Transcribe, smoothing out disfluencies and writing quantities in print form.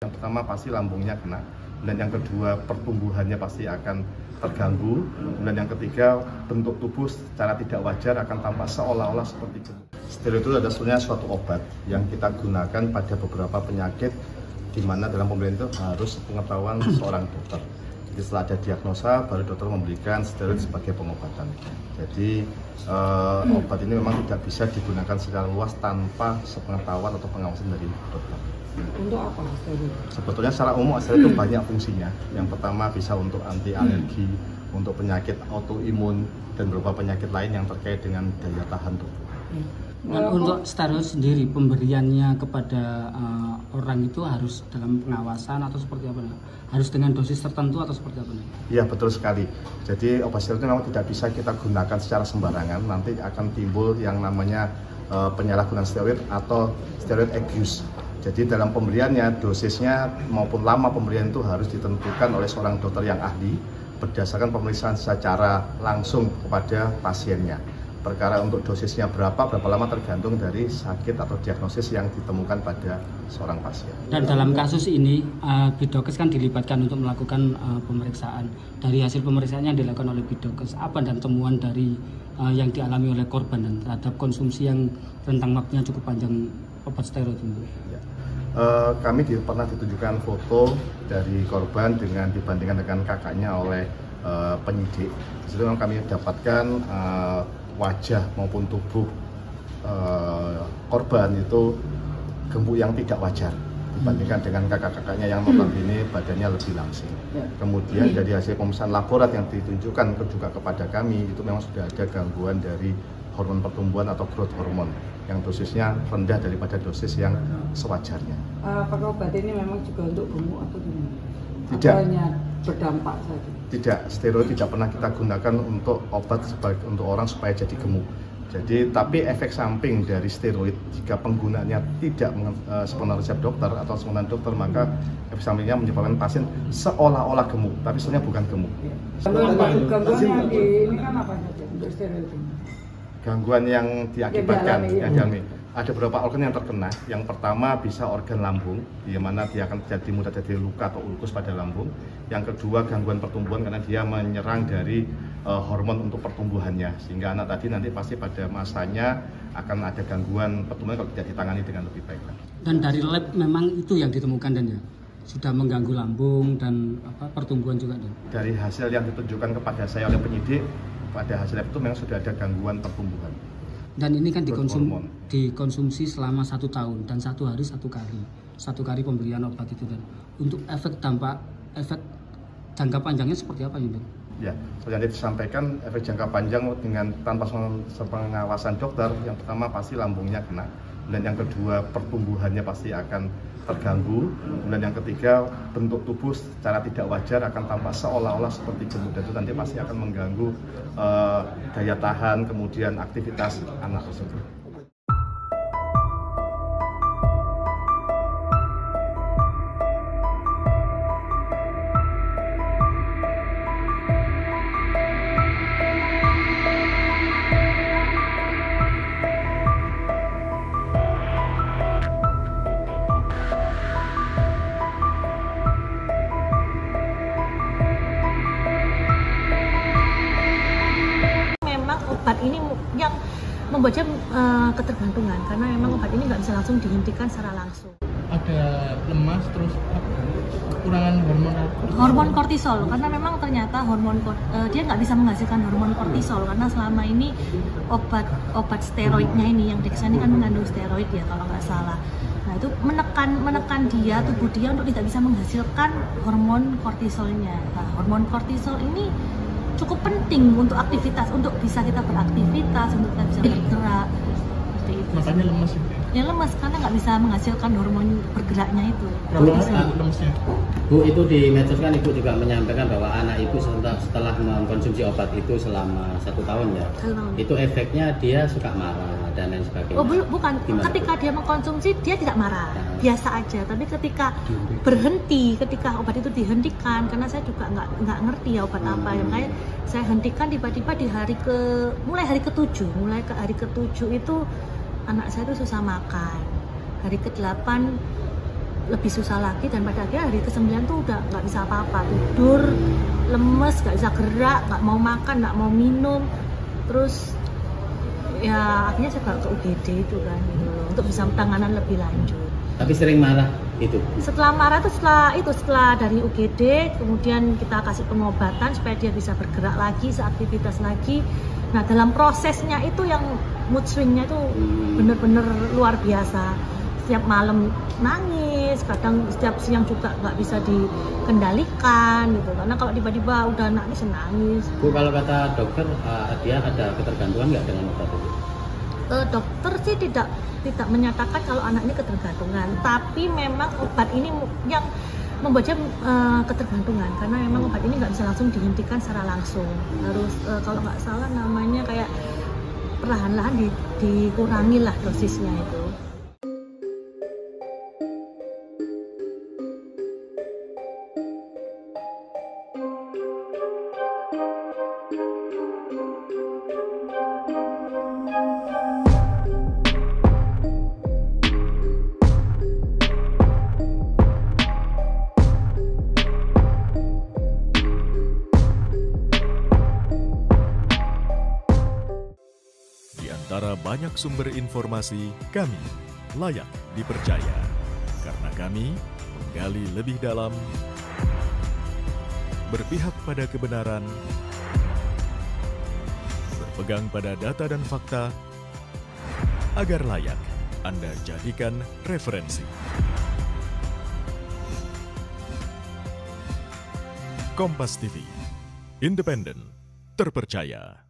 Yang pertama pasti lambungnya kena, dan yang kedua pertumbuhannya pasti akan terganggu, dan yang ketiga bentuk tubuh secara tidak wajar akan tampak seolah-olah seperti gemuk. Steroid itu adalah sebenarnya suatu obat yang kita gunakan pada beberapa penyakit di mana dalam pemberian itu harus pengetahuan seorang dokter. Jadi setelah ada diagnosa baru dokter memberikan steroid sebagai pengobatan. Jadi obat ini memang tidak bisa digunakan secara luas tanpa sepengetahuan atau pengawasan dari dokter. Untuk apa steroid? Sebetulnya secara umum steroid itu banyak fungsinya. Yang pertama bisa untuk anti alergi, untuk penyakit autoimun dan beberapa penyakit lain yang terkait dengan daya tahan tubuh. Dan untuk steroid sendiri pemberiannya kepada orang itu harus dalam pengawasan atau seperti apa? Harus dengan dosis tertentu atau seperti apa? Iya, betul sekali. Jadi obat steroid itu memang tidak bisa kita gunakan secara sembarangan. Nanti akan timbul yang namanya penyalahgunaan steroid atau steroid abuse. Jadi dalam pemberiannya, dosisnya maupun lama pemberian itu harus ditentukan oleh seorang dokter yang ahli berdasarkan pemeriksaan secara langsung kepada pasiennya. Perkara untuk dosisnya berapa lama tergantung dari sakit atau diagnosis yang ditemukan pada seorang pasien. Dan dalam kasus ini, Bidokes kan dilibatkan untuk melakukan pemeriksaan. Dari hasil pemeriksaan yang dilakukan oleh Bidokes, apa dan temuan dari yang dialami oleh korban dan terhadap konsumsi yang rentang waktunya cukup panjang obat steroid ini? Ya. Kami pernah ditunjukkan foto dari korban dengan dibandingkan dengan kakaknya oleh penyidik. Di situ memang kami dapatkan wajah maupun tubuh korban itu gemuk yang tidak wajar dibandingkan dengan kakak-kakaknya yang notabene badannya lebih langsing. Kemudian dari hasil pemeriksaan laborat yang ditunjukkan juga kepada kami itu memang sudah ada gangguan dari hormon pertumbuhan atau growth hormone yang dosisnya rendah daripada dosis yang sewajarnya. Apakah obat ini memang juga untuk gemuk atau gimana? Tidak. Atau hanya berdampak saja? Tidak, steroid tidak pernah kita gunakan untuk obat untuk orang supaya jadi gemuk. Jadi, tapi efek samping dari steroid jika penggunaannya tidak sepenuhnya resep dokter atau sepengetahuan dokter, maka efek sampingnya menyebabkan pasien seolah-olah gemuk, tapi sebenarnya bukan gemuk. Gangguan yang ini kan apa saja untuk steroid ini? Gangguan yang diakibatkan, yang dialami. Ada beberapa organ yang terkena. Yang pertama bisa organ lambung, di mana dia akan mudah jadi luka atau ulkus pada lambung. Yang kedua gangguan pertumbuhan karena dia menyerang dari hormon untuk pertumbuhannya, sehingga anak tadi nanti pasti pada masanya akan ada gangguan pertumbuhan kalau tidak ditangani dengan lebih baik. Dan dari lab memang itu yang ditemukan dan ya sudah mengganggu lambung dan pertumbuhan juga dan. Dari hasil yang ditunjukkan kepada saya oleh penyidik, pada hasil lab itu memang sudah ada gangguan pertumbuhan. Dan ini kan dikonsumsi selama 1 tahun dan 1 hari 1 kali. 1 kali pemberian obat itu dan untuk efek jangka panjangnya seperti apa ini? Ya, seperti yang disampaikan, efek jangka panjang dengan tanpa pengawasan dokter, yang pertama pasti lambungnya kena, dan yang kedua pertumbuhannya pasti akan terganggu, dan yang ketiga bentuk tubuh secara tidak wajar akan tampak seolah-olah seperti gemuk, dan itu nanti pasti akan mengganggu daya tahan kemudian aktivitas anak tersebut. Obat ini yang membuatnya ketergantungan karena memang obat ini nggak bisa langsung dihentikan secara langsung. Ada lemas terus kekurangan hormon kortisol karena memang ternyata dia nggak bisa menghasilkan hormon kortisol karena selama ini obat steroidnya ini yang Dexa ini kan mengandung steroid ya kalau nggak salah. Nah itu menekan tubuh dia untuk tidak bisa menghasilkan hormon kortisolnya. Nah, hormon kortisol ini cukup penting untuk aktivitas, untuk bisa kita beraktivitas, untuk kita bisa bergerak seperti itu. Makanya lemes ya lemes karena nggak bisa menghasilkan hormon bergeraknya itu. Lemesnya. Bu, itu di medsos kan Ibu juga menyampaikan bahwa anak Ibu setelah mengkonsumsi obat itu selama 1 tahun ya, itu efeknya dia suka marah dan lain sebagainya. Oh bukan, ketika dia mengkonsumsi dia tidak marah, biasa aja. Tapi ketika ketika obat itu dihentikan, karena saya juga nggak ngerti ya obat apa yang kayak saya hentikan tiba-tiba di mulai hari ke-7 itu anak saya itu susah makan. Hari ke-8 lebih susah lagi, dan pada akhirnya hari ke-9 tuh udah nggak bisa apa-apa, tidur, lemes, nggak bisa gerak, nggak mau makan, nggak mau minum, terus ya akhirnya saya bawa ke UGD itu kan gitu loh, untuk bisa penanganan lebih lanjut. Tapi sering marah itu. Setelah marah tuh setelah dari UGD kemudian kita kasih pengobatan supaya dia bisa bergerak lagi, seaktivitas lagi. Nah dalam prosesnya itu yang mood swingnya itu bener-bener luar biasa. Setiap malam nangis, kadang setiap siang juga nggak bisa dikendalikan gitu. Karena kalau tiba-tiba udah nangis. Bu, kalau kata dokter dia ada ketergantungan nggak dengan obat itu? Dokter sih tidak menyatakan kalau anak ini ketergantungan, tapi memang obat ini yang membuat dia ketergantungan, karena memang obat ini nggak bisa langsung dihentikan secara langsung, harus kalau nggak salah namanya kayak perlahan-lahan dikurangi lah dosisnya itu. Antara banyak sumber informasi, kami layak dipercaya. Karena kami menggali lebih dalam, berpihak pada kebenaran, berpegang pada data dan fakta, agar layak Anda jadikan referensi. Kompas TV, independen, terpercaya.